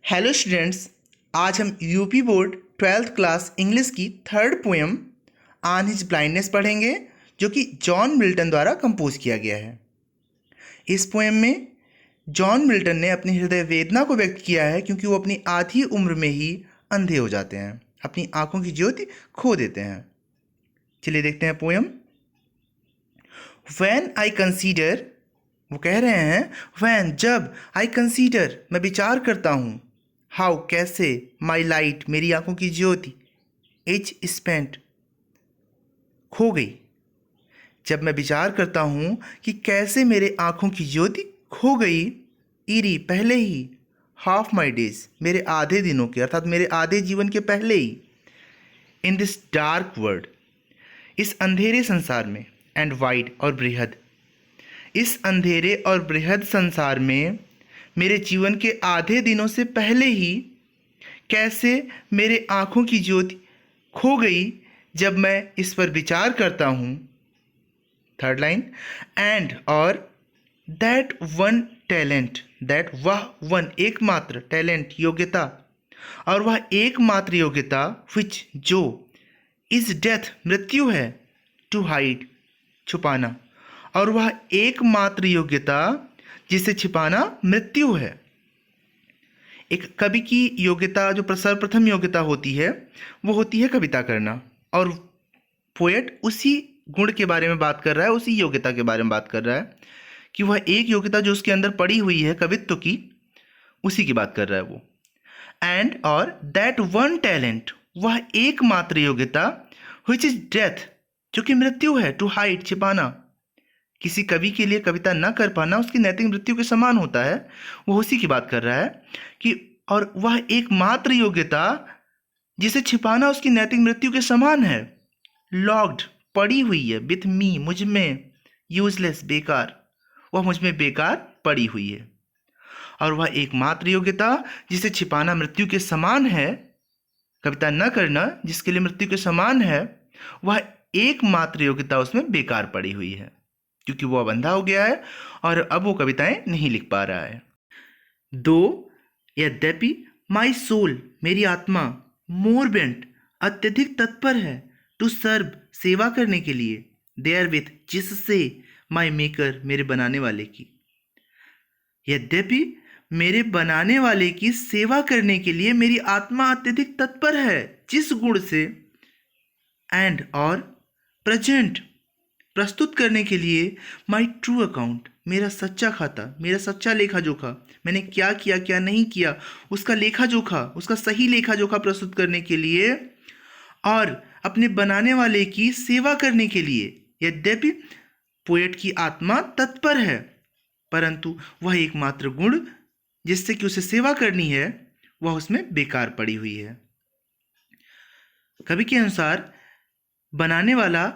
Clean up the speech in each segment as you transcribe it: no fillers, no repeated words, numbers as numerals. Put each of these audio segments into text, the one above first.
Hello students, आज हम UP board 12th class English की third poem on his blindness पढ़ेंगे, जो कि जॉन मिल्टन द्वारा कंपोज किया गया है। इस पोएम में जॉन मिल्टन ने अपनी हृदय वेदना को व्यक्त किया है, क्योंकि वो अपनी आधी उम्र में ही अंधे हो जाते हैं, अपनी आंखों की ज्योति खो देते हैं। चलिए देखते हैं पोएम। व्हेन आई कंसीडर, वो कह रहे हैं व्हेन, जब, आई कंसीडर, मैं विचार करता हूँ, हाउ, कैसे, माई लाइट, मेरी आंखों की ज्योति, इज स्पेंट, खो गई। जब मैं विचार करता हूँ कि कैसे मेरे आंखों की ज्योति खो गई, इरी, पहले ही, हाफ माई डेज, मेरे आधे दिनों के, अर्थात मेरे आधे जीवन के पहले ही, इन दिस डार्क वर्ल्ड, इस अंधेरे संसार में, एंड वाइड, और बृहद, इस अंधेरे और बृहद संसार में मेरे जीवन के आधे दिनों से पहले ही कैसे मेरे आँखों की ज्योति खो गई, जब मैं इस पर विचार करता हूँ। थर्ड लाइन, एंड, और, दैट वन टैलेंट, दैट, वह, वन, एकमात्र, टैलेंट, योग्यता, और वह एकमात्र योग्यता, विच, जो, इज डेथ, मृत्यु है, टू हाइड, छुपाना, और वह एकमात्र योग्यता जिसे छिपाना मृत्यु है। एक कवि की योग्यता, जो सर्वप्रथम योग्यता होती है, वो होती है कविता करना, और पोएट उसी गुण के बारे में बात कर रहा है, उसी योग्यता के बारे में बात कर रहा है कि वह एक योग्यता जो उसके अंदर पड़ी हुई है कवित्व की, उसी की बात कर रहा है वो। एंड, और, दैट वन टैलेंट, वह एकमात्र योग्यता, विच इज डेथ, जो कि मृत्यु है, टू हाइड, छिपाना। किसी कवि के लिए कविता न कर पाना उसकी नैतिक मृत्यु के समान होता है। वो उसी की बात कर रहा है कि, और वह एकमात्र योग्यता जिसे छिपाना उसकी नैतिक मृत्यु के समान है। लॉक्ड, पड़ी हुई है, विथ मी, मुझ में, यूजलेस, बेकार, वह मुझ में बेकार पड़ी हुई है। और वह एकमात्र योग्यता जिसे छिपाना मृत्यु के समान है, कविता न करना जिसके लिए मृत्यु के समान है, वह एकमात्र योग्यता उसमें बेकार पड़ी हुई है, क्योंकि वो अब अंधा हो गया है और अब वो कविताएं नहीं लिख पा रहा है। दो, यद्यपि, माई सोल, मेरी आत्मा, मोर बेंट, अत्यधिक तत्पर है, टू सर्व, सेवा करने के लिए, देयर विथ, जिससे, माई मेकर, मेरे बनाने वाले की। यद्यपि मेरे बनाने वाले की सेवा करने के लिए मेरी आत्मा अत्यधिक तत्पर है, जिस गुण से, एंड, और, प्रेजेंट, प्रस्तुत करने के लिए, माई ट्रू अकाउंट, मेरा सच्चा खाता, मेरा सच्चा लेखा जोखा, मैंने क्या किया क्या नहीं किया, उसका लेखा जोखा, उसका सही लेखा जोखा प्रस्तुत करने के लिए, और अपने बनाने वाले की सेवा करने के लिए। यद्यपि पोएट की आत्मा तत्पर है, परंतु वह एकमात्र गुण जिससे कि उसे सेवा करनी है, वह उसमें बेकार पड़ी हुई है। कवि के अनुसार बनाने वाला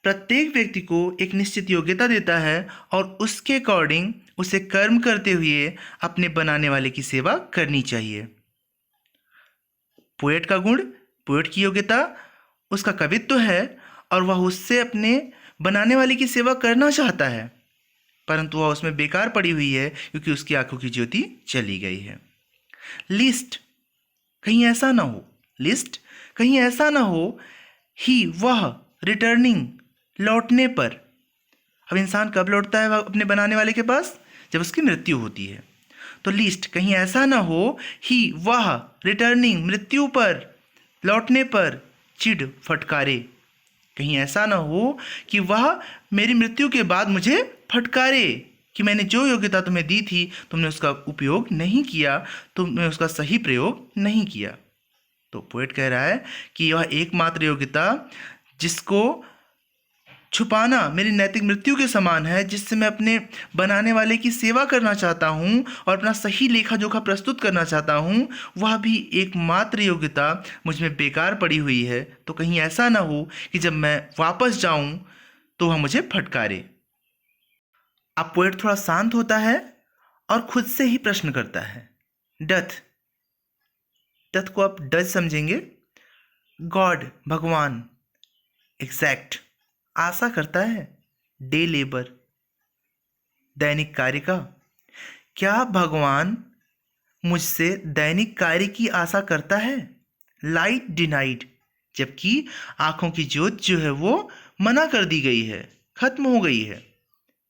प्रत्येक व्यक्ति को एक निश्चित योग्यता देता है और उसके अकॉर्डिंग उसे कर्म करते हुए अपने बनाने वाले की सेवा करनी चाहिए। पोएट का गुण, पोएट की योग्यता उसका कवित्व है और वह उससे अपने बनाने वाले की सेवा करना चाहता है, परंतु वह उसमें बेकार पड़ी हुई है क्योंकि उसकी आंखों की ज्योति चली गई है। लिस्ट, कहीं ऐसा ना हो, लिस्ट, कहीं ऐसा ना हो, ही, वह, रिटर्निंग, लौटने पर। अब इंसान कब लौटता है अपने बनाने वाले के पास? जब उसकी मृत्यु होती है। तो लीस्ट, कहीं ऐसा ना हो, ही, वह, रिटर्निंग, मृत्यु पर, लौटने पर, चिढ़, फटकारे, कहीं ऐसा ना हो कि वह मेरी मृत्यु के बाद मुझे फटकारे कि मैंने जो योग्यता तुम्हें दी थी तुमने उसका उपयोग नहीं किया, तुमने उसका सही प्रयोग नहीं किया। तो पोएट कह रहा है कि यह एकमात्र योग्यता जिसको छुपाना मेरी नैतिक मृत्यु के समान है, जिससे मैं अपने बनाने वाले की सेवा करना चाहता हूँ और अपना सही लेखा जोखा प्रस्तुत करना चाहता हूँ, वह भी एकमात्र योग्यता मुझ में बेकार पड़ी हुई है। तो कहीं ऐसा ना हो कि जब मैं वापस जाऊँ तो वह मुझे फटकारे। अब पोएट थोड़ा शांत होता है और खुद से ही प्रश्न करता है। डथ, डथ को आप डच समझेंगे, गॉड, भगवान, एग्जैक्ट, आशा करता है, डे लेबर, दैनिक कार्य का, क्या भगवान मुझसे दैनिक कार्य की आशा करता है, लाइट डिनाइड, जबकि आंखों की ज्योत जो है वो मना कर दी गई है, खत्म हो गई है।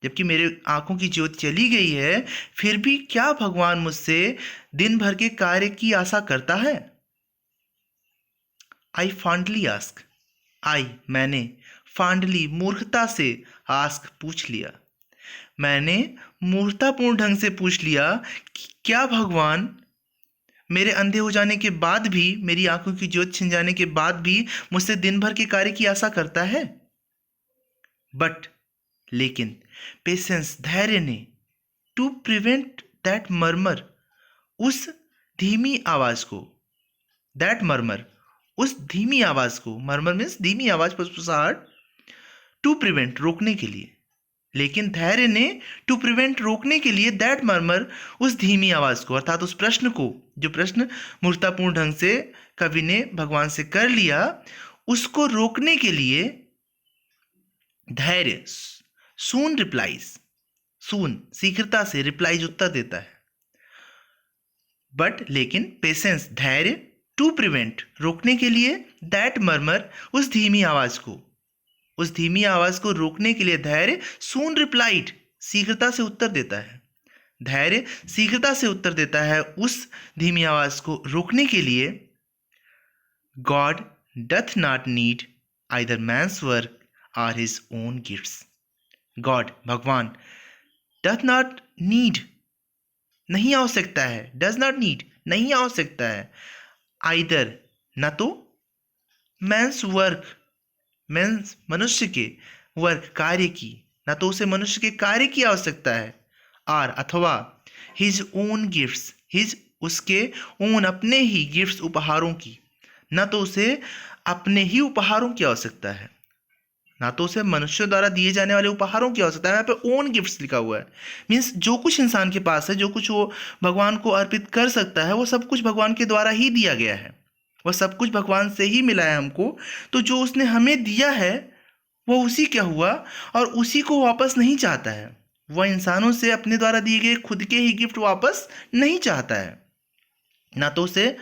जबकि मेरे आंखों की ज्योत चली गई है, फिर भी क्या भगवान मुझसे दिन भर के कार्य की आशा करता है? आई फॉन्डली आस्क, आई मैंने, फॉन्डली मूर्खता से, आस्क पूछ लिया, मैंने मूर्खतापूर्ण ढंग से पूछ लिया कि क्या भगवान मेरे अंधे हो जाने के बाद भी, मेरी आंखों की ज्योत छिन जाने के बाद भी मुझसे दिन भर के कार्य की आशा करता है? बट लेकिन पेशेंस, धैर्य ने, टू प्रिवेंट दैट मर्मर, उस धीमी आवाज को, दैट मर्मर, उस धीमी आवाज को, मर्मर मीन्स धीमी आवाज, फुसफुसाहट, टू प्रिवेंट रोकने के लिए, लेकिन धैर्य ने टू प्रिवेंट रोकने के लिए दैट मर्मर, उस धीमी आवाज को, अर्थात उस प्रश्न को, जो प्रश्न मूर्खतापूर्ण ढंग से कवि ने भगवान से कर लिया, उसको रोकने के लिए धैर्य, सून रिप्लाइज, सून शीघ्रता से, रिप्लाइज उत्तर देता है। बट लेकिन पेशेंस, धैर्य, टू प्रिवेंट रोकने के लिए, दैट मर्मर, उस धीमी आवाज को, उस धीमी आवाज को रोकने के लिए धैर्य सून रिप्लाइड, शीघ्रता से उत्तर देता है। धैर्य शीघ्रता से उत्तर देता है उस धीमी आवाज को रोकने के लिए, God doth not need either man's work or his own gifts, God भगवान, डथ नॉट नीड नहीं आवश्यकता है, डज नॉट नीड नहीं आवश्यकता है, आइदर न तो, मैन्स वर्क मीन्स मनुष्य के, वर्क कार्य की, न तो उसे मनुष्य के कार्य की आवश्यकता है, आर अथवा, हिज ओन गिफ्ट्स, हिज उसके, ओन अपने ही, गिफ्ट्स उपहारों की, न तो उसे अपने ही उपहारों की आवश्यकता है, ना तो उसे मनुष्य द्वारा दिए जाने वाले उपहारों की आवश्यकता है। यहाँ पे ओन गिफ्ट्स लिखा हुआ है, मीन्स जो कुछ इंसान के पास है, जो कुछ वो भगवान को अर्पित कर सकता है, वो सब कुछ भगवान के द्वारा ही दिया गया है, वह सब कुछ भगवान से ही मिला है हमको। तो जो उसने हमें दिया है वो उसी का हुआ, और उसी को वापस नहीं चाहता है। वह इंसानों से अपने द्वारा दिए गए खुद के ही गिफ्ट वापस नहीं चाहता है, ना तो उसे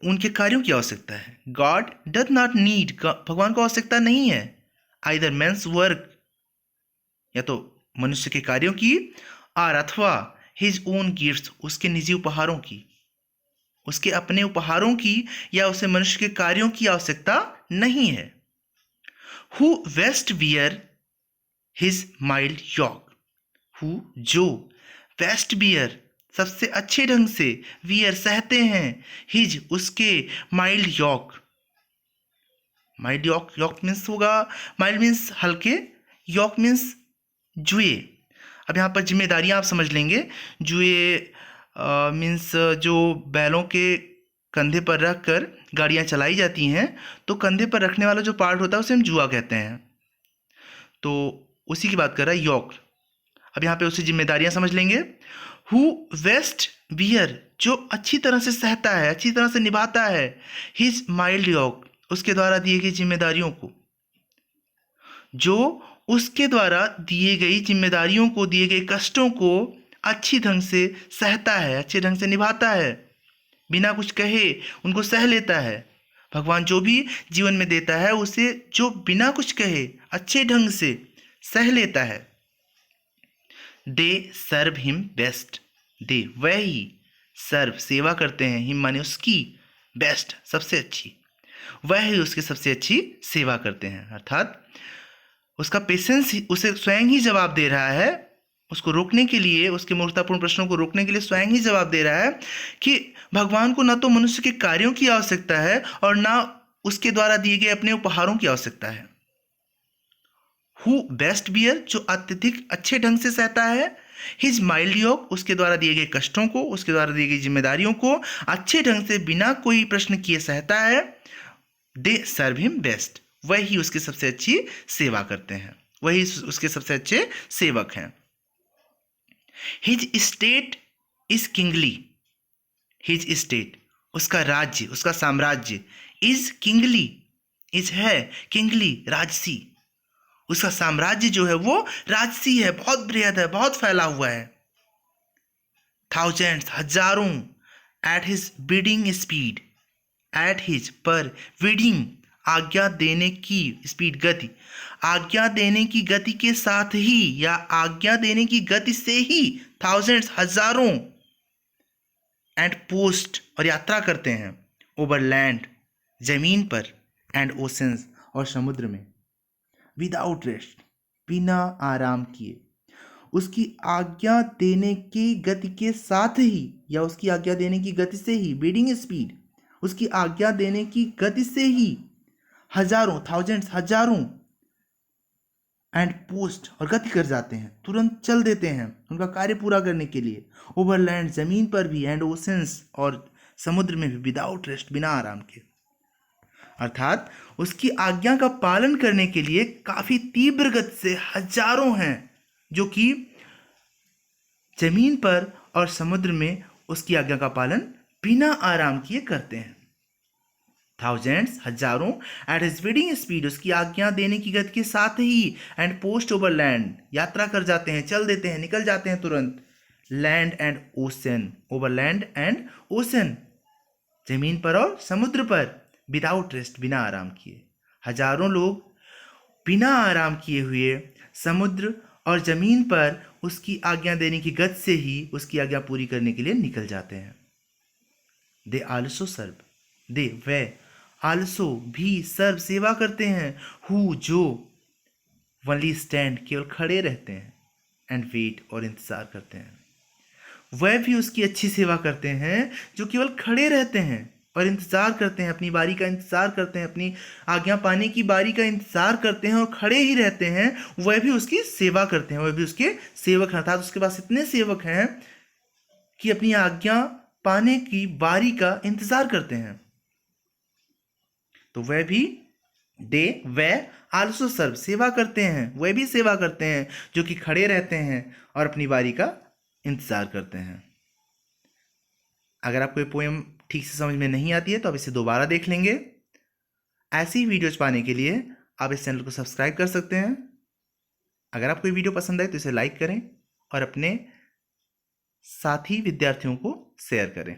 उनके कार्यों की आवश्यकता है। गॉड डथ नॉट नीड, भगवान को आवश्यकता नहीं है, आइदर मैन्स वर्क, या तो मनुष्य के कार्यों की, और अथवा हिज ओन गिफ्ट्स, उसके निजी उपहारों की, उसके अपने उपहारों की, या उसे मनुष्य के कार्यों की आवश्यकता नहीं है। Who best bear his mild yoke, who जो, वेस्ट बियर सबसे अच्छे ढंग से, वियर सहते हैं, हिज उसके, mild yoke, mild yoke, yoke means होगा, माइल्ड मीन्स हल्के, यॉक मीन्स जुए। अब यहाँ पर जिम्मेदारियाँ आप समझ लेंगे। जुए मीन्स जो बैलों के कंधे पर रख कर गाड़ियाँ चलाई जाती हैं, तो कंधे पर रखने वाला जो पार्ट होता है उसे हम जुआ कहते हैं, तो उसी की बात कर रहा है यॉक। अब यहाँ पे उसे जिम्मेदारियाँ समझ लेंगे। हु वेस्ट बियर, जो अच्छी तरह से सहता है, अच्छी तरह से निभाता है, हिज माइल्ड यॉक, उसके द्वारा दिए गई जिम्मेदारियों को, जो उसके द्वारा दिए गई जिम्मेदारियों को, दिए गए कष्टों को अच्छी ढंग से सहता है, अच्छे ढंग से निभाता है, बिना कुछ कहे उनको सह लेता है। भगवान जो भी जीवन में देता है उसे जो बिना कुछ कहे अच्छे ढंग से सह लेता है। दे सर्व हिम बेस्ट, दे वह ही, सर्व सेवा करते हैं, हिम माने उसकी, बेस्ट सबसे अच्छी, वह ही उसकी सबसे अच्छी सेवा करते हैं। अर्थात उसका पेशेंस उसे स्वयं ही जवाब दे रहा है, उसको रोकने के लिए, उसके मूर्खतापूर्ण प्रश्नों को रोकने के लिए स्वयं ही जवाब दे रहा है कि भगवान को न तो मनुष्य के कार्यों की आवश्यकता है और ना उसके द्वारा दिए गए अपने उपहारों की आवश्यकता है। हु बेस्ट बियर, जो अत्यधिक अच्छे ढंग से सहता है, हिज माइल्ड योग, उसके द्वारा दिए गए कष्टों को, उसके द्वारा दी गई जिम्मेदारियों को अच्छे ढंग से बिना कोई प्रश्न किए सहता है। दे सर्व हिम बेस्ट, वही उसकी सबसे अच्छी सेवा करते हैं, वही उसके सबसे अच्छे सेवक हैं। His state is kingly, his state उसका राज्य, उसका साम्राज्य, इज किंगली, इज है किंगली राजसी, उसका साम्राज्य जो है वो राजसी है, बहुत बृहद है, बहुत फैला हुआ है। थाउजेंड्स हजारों, at his bidding speed, at his पर, बिडिंग आज्ञा देने की, स्पीड गति, आज्ञा देने की गति के साथ ही या आज्ञा देने की गति से ही, थाउजेंड्स हजारों, एंड पोस्ट और यात्रा करते हैं, ओवर लैंड जमीन पर, एंड ओशंस और समुद्र में, विदाउट रेस्ट बिना आराम किए, उसकी आज्ञा देने की गति के साथ ही या उसकी आज्ञा देने की गति से ही, बीडिंग स्पीड, उसकी आज्ञा देने की गति से ही, हजारों, थाउजेंड्स हजारों, एंड पोस्ट और गति कर जाते हैं, तुरंत चल देते हैं उनका कार्य पूरा करने के लिए, ओवरलैंड जमीन पर भी, एंड ओशंस और समुद्र में भी, विदाउट रेस्ट बिना आराम के। अर्थात उसकी आज्ञा का पालन करने के लिए काफी तीव्र गति से हजारों हैं जो कि जमीन पर और समुद्र में उसकी आज्ञा का पालन बिना आराम किए करते हैं। थाउजेंड्स हजारों, एट हिज बिडिंग स्पीड उसकी आज्ञा देने की गति के साथ ही, एंड पोस्ट ओवर लैंड यात्रा कर जाते हैं, चल देते हैं, निकल जाते हैं तुरंत, land and ocean, over land and ocean जमीन पर और समुद्र पर, विदाउट रेस्ट बिना आराम किए। हजारों लोग बिना आराम किए हुए समुद्र और जमीन पर उसकी आज्ञा देने की गति से ही उसकी आज्ञा पूरी करने के लिए निकल जाते हैं। They also serve, they way also भी सर्व सेवा करते हैं, हु जो वनली स्टैंड केवल खड़े रहते हैं, एंड वेट और इंतजार करते हैं। वह भी उसकी अच्छी सेवा करते हैं जो केवल खड़े रहते हैं और इंतजार करते हैं, अपनी बारी का इंतजार करते हैं, अपनी आज्ञा पाने की बारी का इंतजार करते हैं और खड़े ही रहते हैं, वह भी उसकी सेवा करते हैं, वह भी उसके सेवक हैं। अर्थात उसके पास इतने सेवक हैं कि अपनी आज्ञा पाने की बारी का इंतजार करते हैं। तो वह भी, दे वह आल्सो सर्व सेवा करते हैं, वह भी सेवा करते हैं जो कि खड़े रहते हैं और अपनी बारी का इंतजार करते हैं। अगर आपको ये पोएम ठीक से समझ में नहीं आती है तो आप इसे दोबारा देख लेंगे। ऐसी वीडियोज पाने के लिए आप इस चैनल को सब्सक्राइब कर सकते हैं। अगर आपको ये वीडियो पसंद आए तो इसे लाइक करें और अपने साथी विद्यार्थियों को शेयर करें।